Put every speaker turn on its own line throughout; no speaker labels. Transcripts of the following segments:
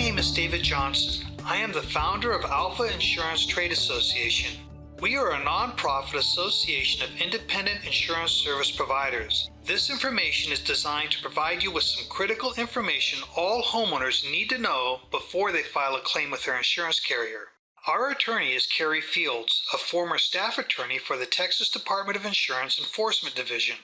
name is David Johnson. I am the founder of Alpha Insurance Trade Association. We are a nonprofit association of independent insurance service providers. This information is designed to provide you with some critical information all homeowners need to know before they file a claim with their insurance carrier. Our attorney is Carrie Fields, a former staff attorney for the Texas Department of Insurance Enforcement Division.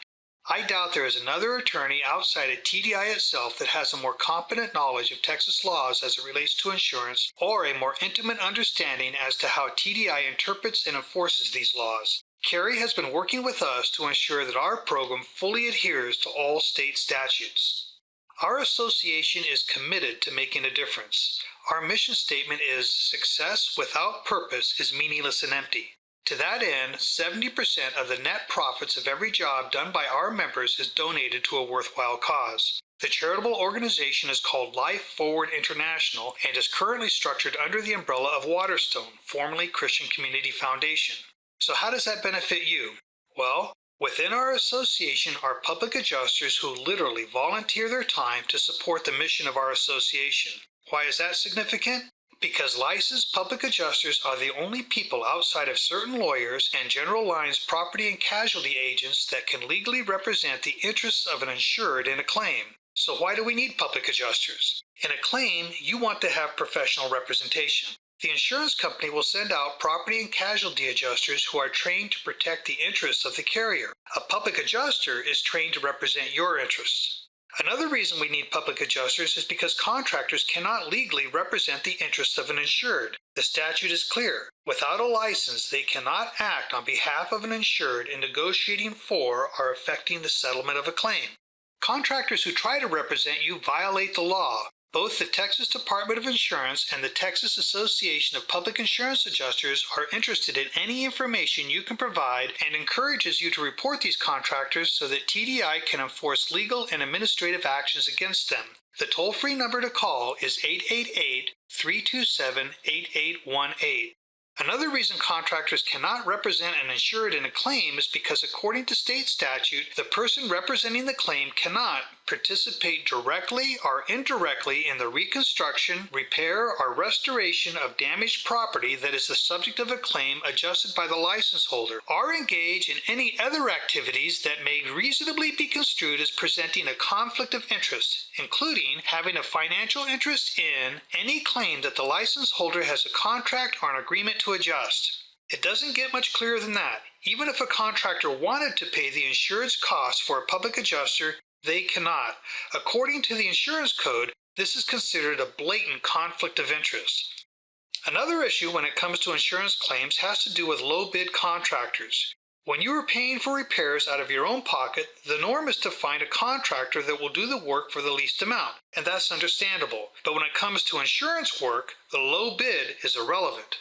I doubt there is another attorney outside of TDI itself that has a more competent knowledge of Texas laws as it relates to insurance, or a more intimate understanding as to how TDI interprets and enforces these laws. Carrie has been working with us to ensure that our program fully adheres to all state statutes. Our association is committed to making a difference. Our mission statement is, "Success without purpose is meaningless and empty." To that end, 70% of the net profits of every job done by our members is donated to a worthwhile cause. The charitable organization is called Life Forward International and is currently structured under the umbrella of Waterstone, formerly Christian Community Foundation. So how does that benefit you? Well, within our association are public adjusters who literally volunteer their time to support the mission of our association. Why is that significant? Because licensed public adjusters are the only people outside of certain lawyers and general lines property and casualty agents that can legally represent the interests of an insured in a claim. So why do we need public adjusters? In a claim, you want to have professional representation. The insurance company will send out property and casualty adjusters who are trained to protect the interests of the carrier. A public adjuster is trained to represent your interests. Another reason we need public adjusters is because contractors cannot legally represent the interests of an insured. The statute is clear. Without a license, they cannot act on behalf of an insured in negotiating for or affecting the settlement of a claim. Contractors who try to represent you violate the law. Both the Texas Department of Insurance and the Texas Association of Public Insurance Adjusters are interested in any information you can provide and encourages you to report these contractors so that TDI can enforce legal and administrative actions against them. The toll-free number to call is 888-327-8818. Another reason contractors cannot represent an insured in a claim is because according to state statute, the person representing the claim cannot participate directly or indirectly in the reconstruction, repair, or restoration of damaged property that is the subject of a claim adjusted by the license holder, or engage in any other activities that may reasonably be construed as presenting a conflict of interest, including having a financial interest in any claim that the license holder has a contract or an agreement to adjust. It doesn't get much clearer than that. Even if a contractor wanted to pay the insured's costs for a public adjuster, they cannot. According to the insurance code, this is considered a blatant conflict of interest. Another issue when it comes to insurance claims has to do with low-bid contractors. When you are paying for repairs out of your own pocket, the norm is to find a contractor that will do the work for the least amount, and that's understandable. But when it comes to insurance work, the low bid is irrelevant.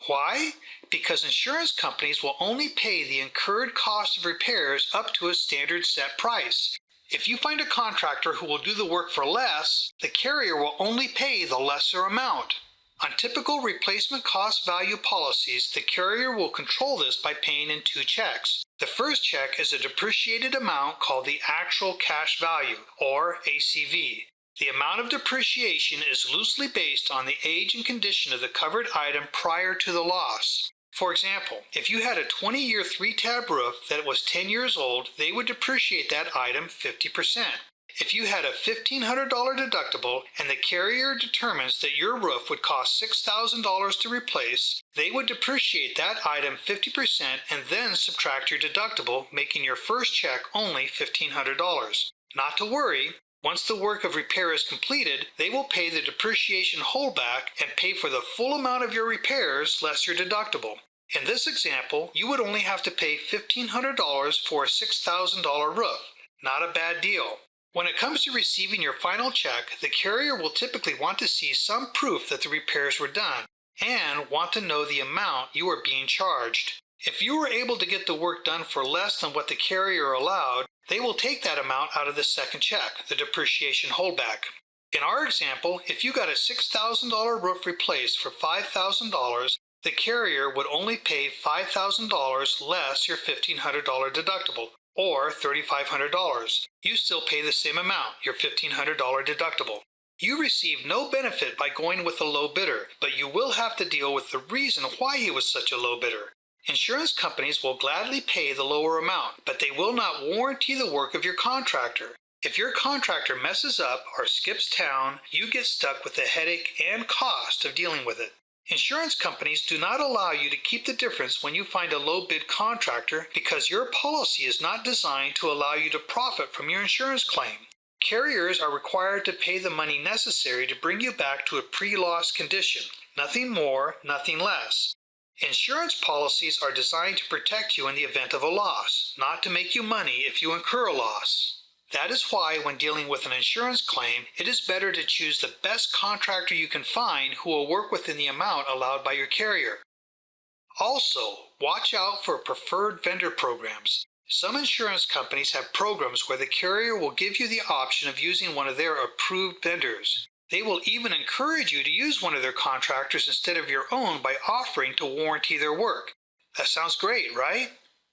Why? Because insurance companies will only pay the incurred cost of repairs up to a standard set price. If you find a contractor who will do the work for less, the carrier will only pay the lesser amount. On typical replacement cost value policies, the carrier will control this by paying in two checks. The first check is a depreciated amount called the actual cash value, or ACV. The amount of depreciation is loosely based on the age and condition of the covered item prior to the loss. For example, if you had a 20-year 3-tab roof that was 10 years old, they would depreciate that item 50%. If you had a $1,500 deductible and the carrier determines that your roof would cost $6,000 to replace, they would depreciate that item 50% and then subtract your deductible, making your first check only $1,500. Not to worry. Once the work of repair is completed, they will pay the depreciation holdback and pay for the full amount of your repairs less your deductible. In this example, you would only have to pay $1,500 for a $6,000 roof. Not a bad deal. When it comes to receiving your final check, the carrier will typically want to see some proof that the repairs were done and want to know the amount you are being charged. If you were able to get the work done for less than what the carrier allowed, they will take that amount out of the second check, the depreciation holdback. In our example, if you got a $6,000 roof replaced for $5,000, the carrier would only pay $5,000 less your $1,500 deductible, or $3,500. You still pay the same amount, your $1,500 deductible. You receive no benefit by going with a low bidder, but you will have to deal with the reason why he was such a low bidder. Insurance companies will gladly pay the lower amount, but they will not warranty the work of your contractor. If your contractor messes up or skips town, you get stuck with the headache and cost of dealing with it. Insurance companies do not allow you to keep the difference when you find a low bid contractor because your policy is not designed to allow you to profit from your insurance claim. Carriers are required to pay the money necessary to bring you back to a pre-loss condition. Nothing more, nothing less. Insurance policies are designed to protect you in the event of a loss, not to make you money if you incur a loss. That is why when dealing with an insurance claim, it is better to choose the best contractor you can find who will work within the amount allowed by your carrier. Also, watch out for preferred vendor programs. Some insurance companies have programs where the carrier will give you the option of using one of their approved vendors. They will even encourage you to use one of their contractors instead of your own by offering to warranty their work. That sounds great, right?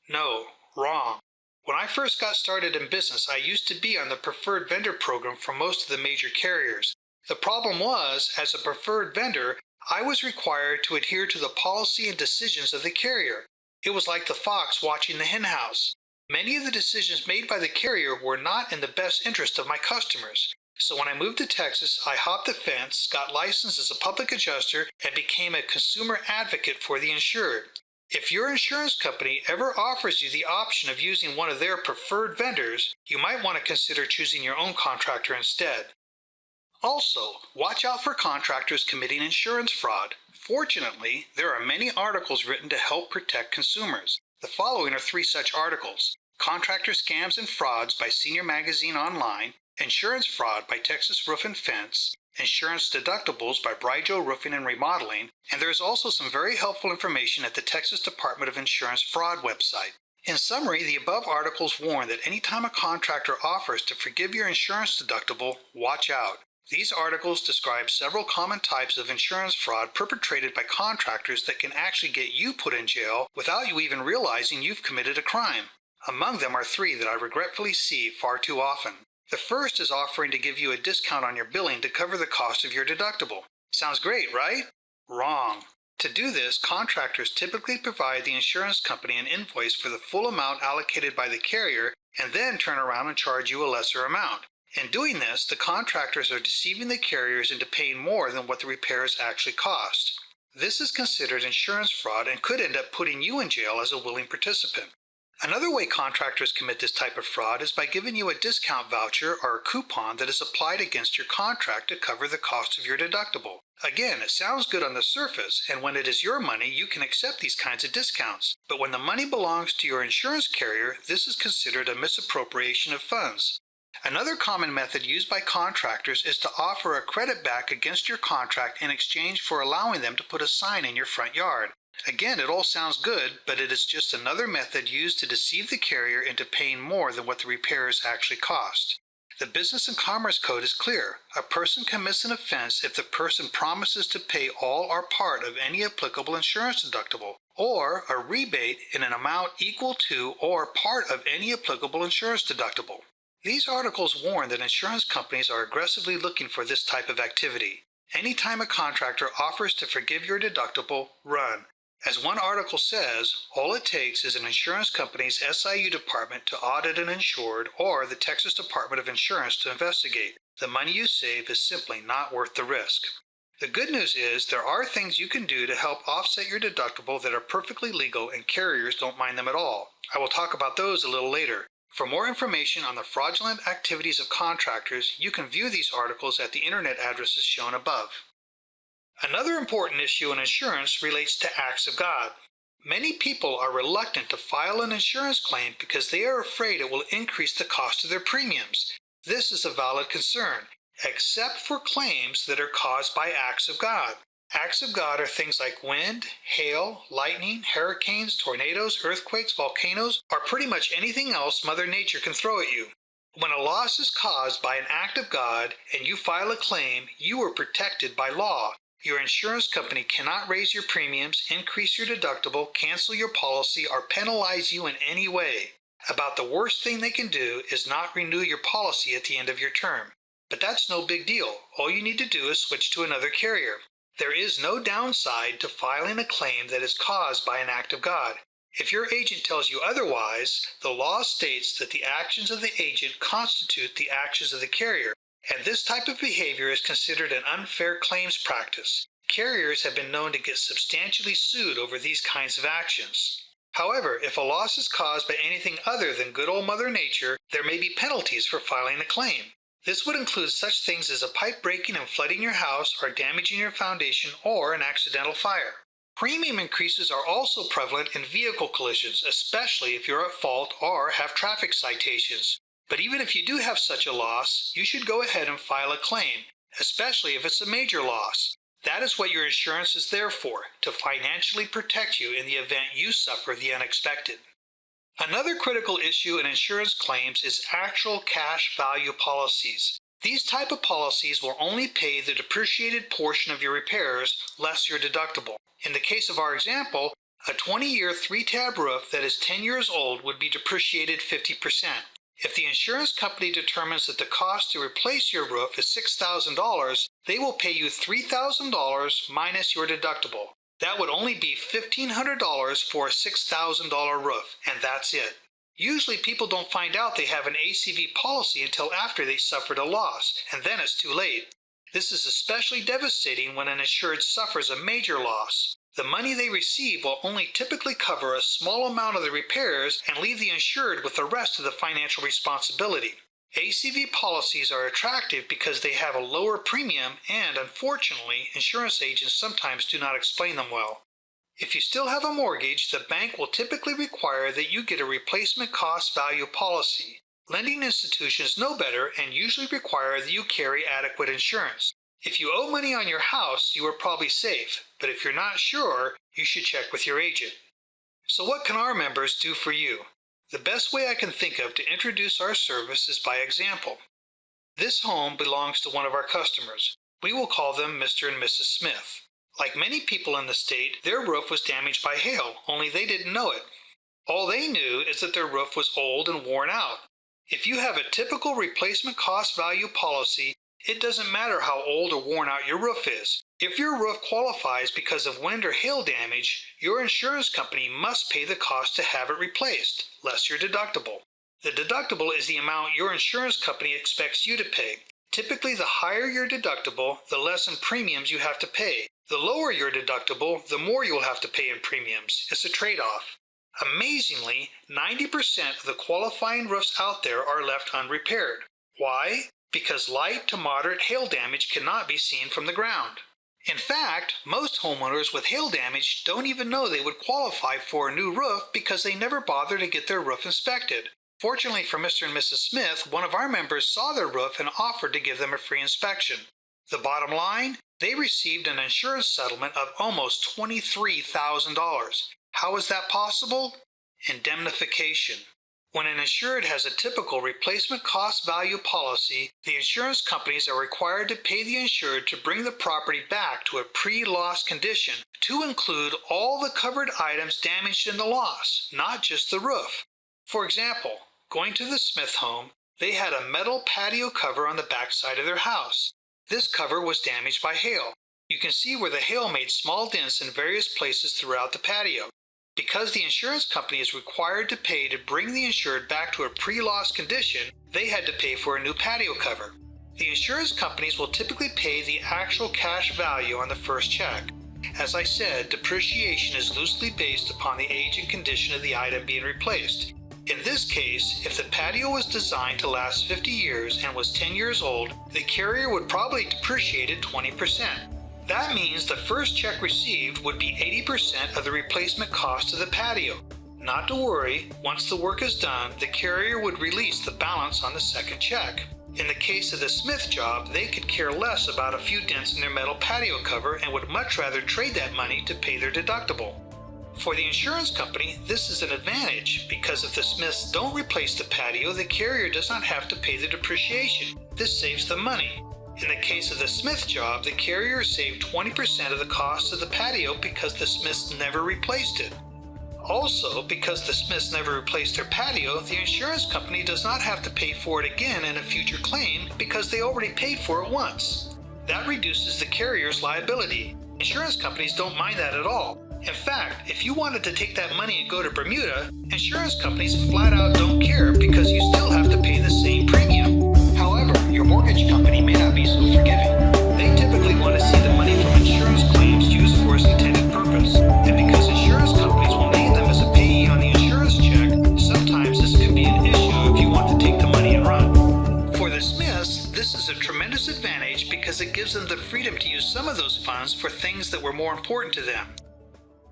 No, wrong. When I first got started in business, I used to be on the preferred vendor program for most of the major carriers. The problem was, as a preferred vendor, I was required to adhere to the policy and decisions of the carrier. It was like the fox watching the henhouse. Many of the decisions made by the carrier were not in the best interest of my customers. So when I moved to Texas, I hopped the fence, got licensed as a public adjuster, and became a consumer advocate for the insured. If your insurance company ever offers you the option of using one of their preferred vendors, you might want to consider choosing your own contractor instead. Also, watch out for contractors committing insurance fraud. Fortunately, there are many articles written to help protect consumers. The following are 3 such articles: Contractor Scams and Frauds by Senior Magazine Online, Insurance Fraud by Texas Roof and Fence, Insurance Deductibles by Bryjo Roofing and Remodeling, and there is also some very helpful information at the Texas Department of Insurance Fraud website. In summary, the above articles warn that anytime a contractor offers to forgive your insurance deductible, watch out. These articles describe several common types of insurance fraud perpetrated by contractors that can actually get you put in jail without you even realizing you've committed a crime. Among them are 3 that I regretfully see far too often. The first is offering to give you a discount on your billing to cover the cost of your deductible. Sounds great, right? Wrong. To do this, contractors typically provide the insurance company an invoice for the full amount allocated by the carrier and then turn around and charge you a lesser amount. In doing this, the contractors are deceiving the carriers into paying more than what the repairs actually cost. This is considered insurance fraud and could end up putting you in jail as a willing participant. Another way contractors commit this type of fraud is by giving you a discount voucher or a coupon that is applied against your contract to cover the cost of your deductible. Again, it sounds good on the surface, and when it is your money, you can accept these kinds of discounts. But when the money belongs to your insurance carrier, this is considered a misappropriation of funds. Another common method used by contractors is to offer a credit back against your contract in exchange for allowing them to put a sign in your front yard. Again, it all sounds good, but it is just another method used to deceive the carrier into paying more than what the repairs actually cost. The Business and Commerce Code is clear. A person commits an offense if the person promises to pay all or part of any applicable insurance deductible, or a rebate in an amount equal to or part of any applicable insurance deductible. These articles warn that insurance companies are aggressively looking for this type of activity. Anytime a contractor offers to forgive your deductible, run. As one article says, all it takes is an insurance company's SIU department to audit an insured or the Texas Department of Insurance to investigate. The money you save is simply not worth the risk. The good news is there are things you can do to help offset your deductible that are perfectly legal and carriers don't mind them at all. I will talk about those a little later. For more information on the fraudulent activities of contractors, you can view these articles at the internet addresses shown above. Another important issue in insurance relates to acts of God. Many people are reluctant to file an insurance claim because they are afraid it will increase the cost of their premiums. This is a valid concern, except for claims that are caused by acts of God. Acts of God are things like wind, hail, lightning, hurricanes, tornadoes, earthquakes, volcanoes, or pretty much anything else Mother Nature can throw at you. When a loss is caused by an act of God and you file a claim, you are protected by law. Your insurance company cannot raise your premiums, increase your deductible, cancel your policy, or penalize you in any way. About the worst thing they can do is not renew your policy at the end of your term. But that's no big deal. All you need to do is switch to another carrier. There is no downside to filing a claim that is caused by an act of God. If your agent tells you otherwise, the law states that the actions of the agent constitute the actions of the carrier, and this type of behavior is considered an unfair claims practice. Carriers have been known to get substantially sued over these kinds of actions. However, if a loss is caused by anything other than good old Mother Nature, there may be penalties for filing a claim. This would include such things as a pipe breaking and flooding your house, or damaging your foundation, or an accidental fire. Premium increases are also prevalent in vehicle collisions, especially if you're at fault or have traffic citations. But even if you do have such a loss, you should go ahead and file a claim, especially if it's a major loss. That is what your insurance is there for, to financially protect you in the event you suffer the unexpected. Another critical issue in insurance claims is actual cash value policies. These type of policies will only pay the depreciated portion of your repairs, less your deductible. In the case of our example, a 20-year 3-tab roof that is 10 years old would be depreciated 50%. If the insurance company determines that the cost to replace your roof is $6,000, they will pay you $3,000 minus your deductible. That would only be $1,500 for a $6,000 roof, and that's it. Usually people don't find out they have an ACV policy until after they suffered a loss, and then it's too late. This is especially devastating when an insured suffers a major loss. The money they receive will only typically cover a small amount of the repairs and leave the insured with the rest of the financial responsibility. ACV policies are attractive because they have a lower premium, and unfortunately, insurance agents sometimes do not explain them well. If you still have a mortgage, the bank will typically require that you get a replacement cost value policy. Lending institutions know better and usually require that you carry adequate insurance. If you owe money on your house, you are probably safe, but if you're not sure, you should check with your agent. So what can our members do for you? The best way I can think of to introduce our service is by example. This home belongs to one of our customers. We will call them Mr. and Mrs. Smith. Like many people in the state, their roof was damaged by hail, only they didn't know it. All they knew is that their roof was old and worn out. If you have a typical replacement cost value policy, it doesn't matter how old or worn out your roof is. If your roof qualifies because of wind or hail damage, your insurance company must pay the cost to have it replaced, less your deductible. The deductible is the amount your insurance company expects you to pay. Typically, the higher your deductible, the less in premiums you have to pay. The lower your deductible, the more you will have to pay in premiums. It's a trade-off. Amazingly, 90% of the qualifying roofs out there are left unrepaired. Why? Because light to moderate hail damage cannot be seen from the ground. In fact, most homeowners with hail damage don't even know they would qualify for a new roof because they never bother to get their roof inspected. Fortunately for Mr. and Mrs. Smith, one of our members saw their roof and offered to give them a free inspection. The bottom line? They received an insurance settlement of almost $23,000. How is that possible? Indemnification. When an insured has a typical replacement cost value policy, the insurance companies are required to pay the insured to bring the property back to a pre-loss condition to include all the covered items damaged in the loss, not just the roof. For example, going to the Smith home, they had a metal patio cover on the backside of their house. This cover was damaged by hail. You can see where the hail made small dents in various places throughout the patio. Because the insurance company is required to pay to bring the insured back to a pre-loss condition, they had to pay for a new patio cover. The insurance companies will typically pay the actual cash value on the first check. As I said, depreciation is loosely based upon the age and condition of the item being replaced. In this case, if the patio was designed to last 50 years and was 10 years old, the carrier would probably depreciate it 20%. That means the first check received would be 80% of the replacement cost of the patio. Not to worry, once the work is done, the carrier would release the balance on the second check. In the case of the Smith job, they could care less about a few dents in their metal patio cover and would much rather trade that money to pay their deductible. For the insurance company, this is an advantage because if the Smiths don't replace the patio, the carrier does not have to pay the depreciation. This saves them money. In the case of the Smith job, the carrier saved 20% of the cost of the patio because the Smiths never replaced it. Also, because the Smiths never replaced their patio, the insurance company does not have to pay for it again in a future claim because they already paid for it once. That reduces the carrier's liability. Insurance companies don't mind that at all. In fact, if you wanted to take that money and go to Bermuda, insurance companies flat out don't care because you still have to pay the same premium. However, your mortgage company may not be so forgiving. They typically want to see the money from insurance claims used for its intended purpose. And because insurance companies will name them as a payee on the insurance check, sometimes this can be an issue if you want to take the money and run. For the Smiths, this is a tremendous advantage because it gives them the freedom to use some of those funds for things that were more important to them.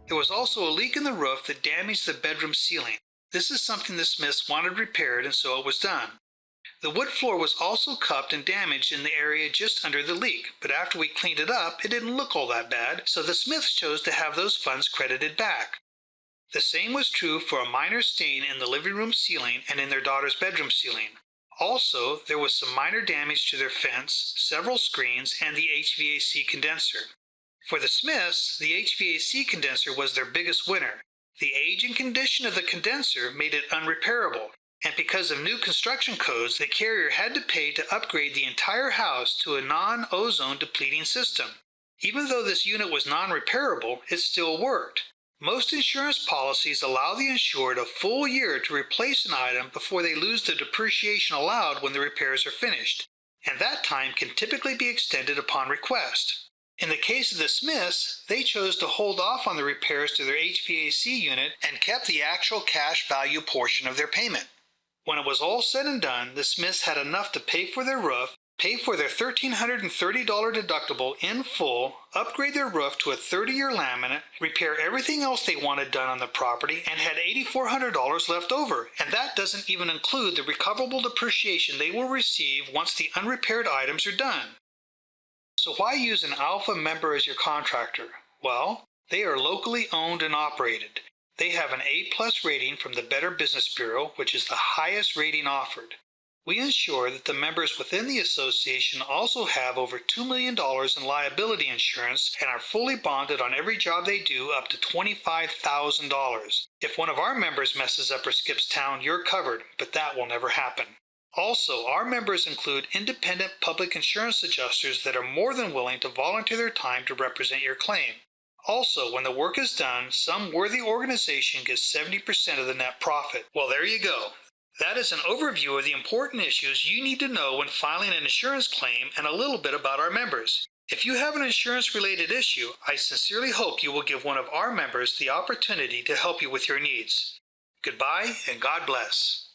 There was also a leak in the roof that damaged the bedroom ceiling. This is something the Smiths wanted repaired, and so it was done. The wood floor was also cupped and damaged in the area just under the leak, but after we cleaned it up, it didn't look all that bad, so the Smiths chose to have those funds credited back. The same was true for a minor stain in the living room ceiling and in their daughter's bedroom ceiling. Also, there was some minor damage to their fence, several screens, and the HVAC condenser. For the Smiths, the HVAC condenser was their biggest winner. The age and condition of the condenser made it unrepairable, and because of new construction codes, the carrier had to pay to upgrade the entire house to a non-ozone depleting system. Even though this unit was non-repairable, it still worked. Most insurance policies allow the insured a full year to replace an item before they lose the depreciation allowed when the repairs are finished, and that time can typically be extended upon request. In the case of the Smiths, they chose to hold off on the repairs to their HVAC unit and kept the actual cash value portion of their payment. When it was all said and done, the Smiths had enough to pay for their roof, pay for their $1,330 deductible in full, upgrade their roof to a 30-year laminate, repair everything else they wanted done on the property, and had $8,400 left over, and that doesn't even include the recoverable depreciation they will receive once the unrepaired items are done. So why use an Alpha member as your contractor? Well, they are locally owned and operated. They have an A+ rating from the Better Business Bureau, which is the highest rating offered. We ensure that the members within the association also have over $2 million in liability insurance and are fully bonded on every job they do up to $25,000. If one of our members messes up or skips town, you're covered, but that will never happen. Also, our members include independent public insurance adjusters that are more than willing to volunteer their time to represent your claim. Also, when the work is done, some worthy organization gets 70% of the net profit. Well, there you go. That is an overview of the important issues you need to know when filing an insurance claim and a little bit about our members. If you have an insurance-related issue, I sincerely hope you will give one of our members the opportunity to help you with your needs. Goodbye, and God bless.